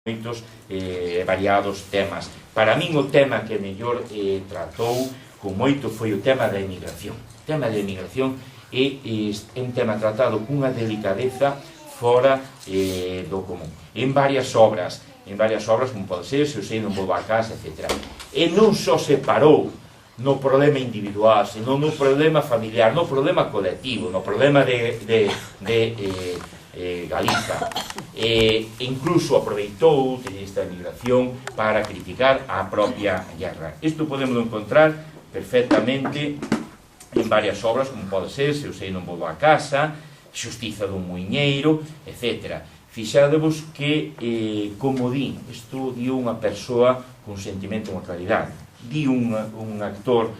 moitos variados temas. Para min o tema que mellor tratou con moito foi o tema da emigración. O tema da emigración é un tema tratado cunha delicadeza fora do común. En varias obras, como pode ser Se eu sei non volvo a casa, etc. E non só se parou no problema individual, senón no problema familiar, no problema colectivo, no problema de Galiza. Incluso aproveitou esta emigración para criticar a propia guerra. Isto podemos encontrar perfectamente en varias obras, como pode ser Se eu sei non volvo a casa, Xustiza dun muiñeiro, etc. Fixadevos que, como di, isto di unha persoa con sentimento e claridade. Di un actor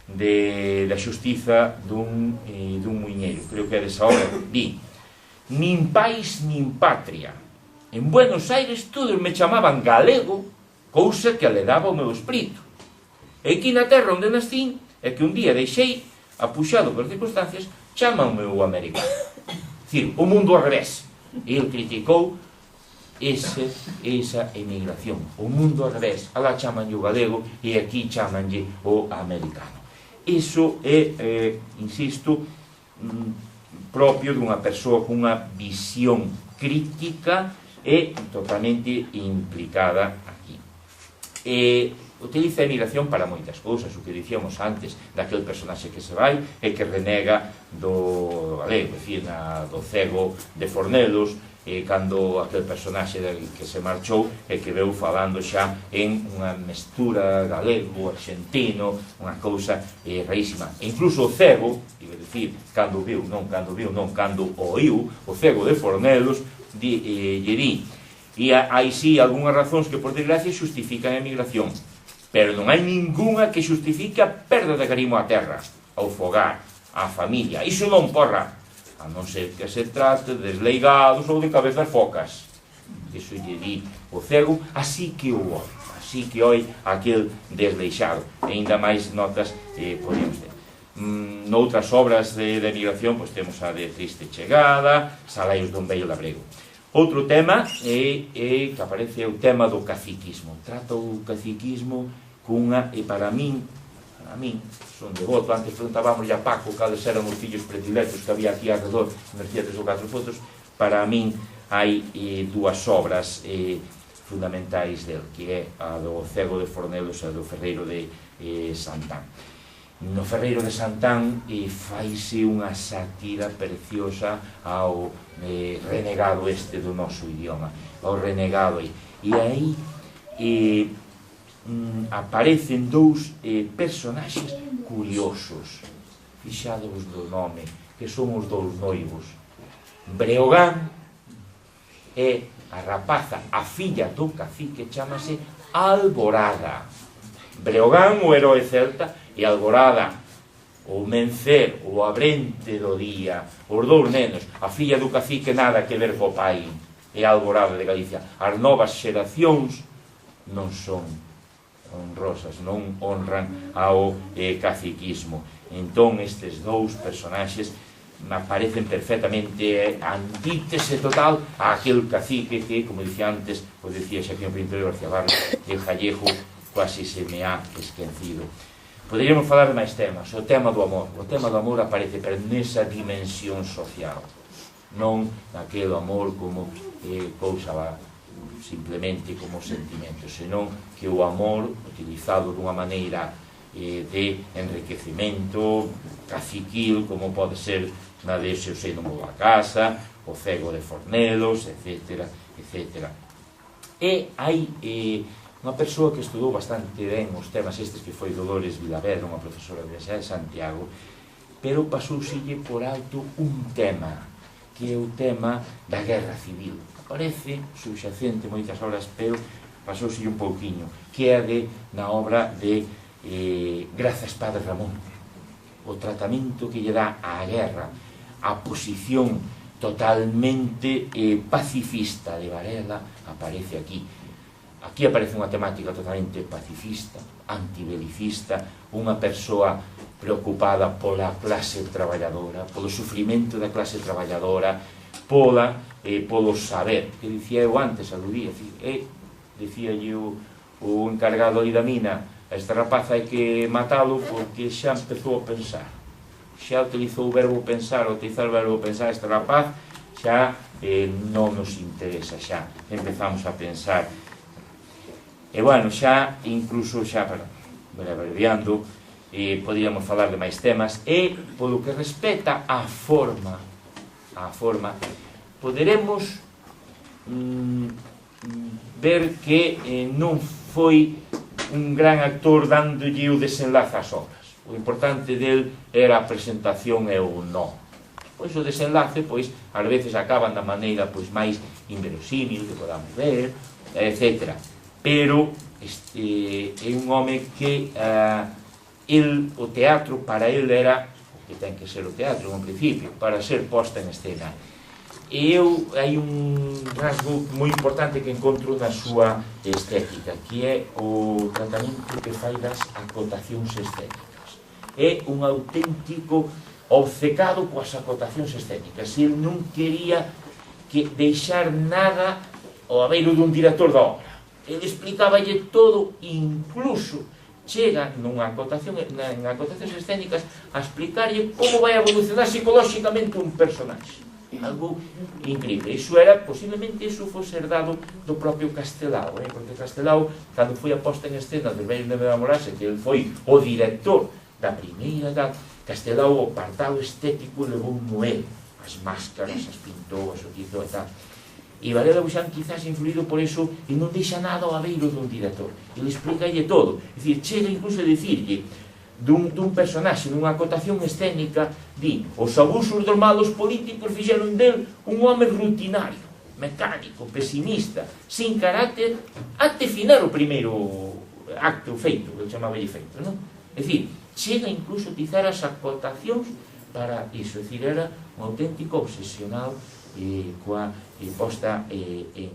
da Xustiza dun muiñeiro, creo que é desa obra, di: nin país nin patria. En Buenos Aires todos me chamaban galego, cousa que aledaba o meu espírito. E aquí na terra onde nascín é que un día deixei, apuxado por circunstancias, chamanme o americano. Dicir, o mundo ao revés. E ele criticou esa emigración. O mundo ao revés. Alá chamanlle o galego e aquí chamanlle o americano. Iso é, insisto, propio dunha persoa cunha visión crítica e totalmente implicada aquí. Utiliza a emigración para moitas cousas, o que dicíamos antes daquele personaxe que se vai e que renega do galego, é dicir, do cego de Fornelos, cando aquel personaxe que se marchou e que veu falando xa en unha mestura galego, argentino, unha cousa raísima. E incluso o cego, iba a dicir, cando oiu, o cego de Fornelos, lle di, e hai sí algunhas razóns que por desgracia xustifican a emigración, pero non hai ningunha que xustifique a perda de carimo á terra, ao fogar, á familia. Iso non porra, a non ser que se trate de desleigados ou de cabezas focas. Iso lle di o cego, así que oi aquel desleixado. E ainda máis notas podemos ter. Noutras obras de emigración, pois temos a de Triste Chegada, Salaios dun vello labrego. Outro tema que aparece é o tema do caciquismo. Trata o caciquismo cunha, e para min, son devoto. Antes preguntábamos a Paco cales eran os fillos predilectos que había aquí alrededor, merecía 3 ou 4 fotos. Para min hai dúas obras fundamentais del, que é a do Cego de Fornelos e a do Ferreiro de Santán. No Ferreiro de Santán faise unha sátira preciosa ao renegado este do noso idioma, ao renegado, e aí aparecen dous personaxes curiosos, fixados do nome, que son os dous noivos. Breogán e a rapaza, a filla do cacique, chamase Alborada. Breogán, o heroe celta, e Alborada, o mencer, o abrente do día. Os dous nenos, a filla do cacique nada que ver co pai, e a Alborada de Galicia. As novas xeracións non son honrosas, non honran ao caciquismo. Entón estes dous personaxes aparecen perfectamente antítese total a aquel cacique que, como dicía antes, o dicía Xaquín Pinto de García Barrio, el Jallejo quasi se me ha esquecido. Poderíamos falar de máis temas. O tema do amor. O tema do amor aparece pero nesa dimensión social, non naquele amor como cousa simplemente como sentimento, senón que o amor utilizado dunha maneira de enriquecimento caciquil, como pode ser na de Se eu sei non vou a casa, o Cego de Fornelos, etc. E hai unha persoa que estudou bastante ben os temas estes, que foi Dolores Vilavedra, unha profesora de Universidade de Santiago, pero pasouselle por alto un tema, que é o tema da guerra civil. Aparece subxacente moitas horas, pero pasouselle un pouquiño, que é na obra de Grazas Padre Ramón. O tratamento que lle dá á guerra, a posición totalmente pacifista de Varela, aparece aquí. Aquí aparece unha temática totalmente pacifista, antibelicista, unha persoa preocupada pola clase traballadora, polo sufrimento da clase traballadora, pola polo saber, que dicía eu antes, aludía, dicíalle o encargado ali da mina, a este rapaz hai que matalo porque xa empezou a pensar, xa utilizou o verbo pensar, utilizar o verbo pensar este rapaz, xa non nos interesa, xa empezamos a pensar. E bueno, xa, incluso xa, abreviando, podíamos falar de máis temas, e polo que respecta á forma, poderemos ver que non foi un gran actor dándolle o desenlace ás obras. O importante del era a presentación e o non. Pois o desenlace, pois, ás veces acaban da maneira pois máis inverosímil que podamos ver, etc. Pero é un home que o teatro para el era o que ten que ser o teatro en un principio, para ser posta en escena. E hai un rasgo moi importante que encontro na súa estética, que é o tratamento que fai das acotacións escénicas. É un auténtico obcecado coas acotacións escénicas. El non quería deixar nada ao abeiro dun director da obra. Ele explicaballe todo, incluso chega en acotacións escénicas a explicarlle como vai evolucionar psicolóxicamente un personaxe. Algo increíble. Iso era, posiblemente, iso fose herdado do propio Castelao, porque Castelao, cando foi a posta en escena del Vello de Enamorarse, que ele foi o director da primeira edad, Castelao, o apartado estético, levou un noel, as máscaras, as pintou, as utilizou e tal. E Varela Buxán quizás influído por eso e non deixa nada ao abeiro dun director. Ele explicalle todo. É dicir, chega incluso a dicirlle dun personaxe, nunha acotación escénica, di, os abusos dos malos políticos fixeron del un home rutinario, mecánico, pesimista, sin carácter, até finar o primeiro acto feito, que chamaba feito, non? É dicir, chega incluso a utilizar as acotacións para iso, é dicir, era un auténtico obsesionado coa posta en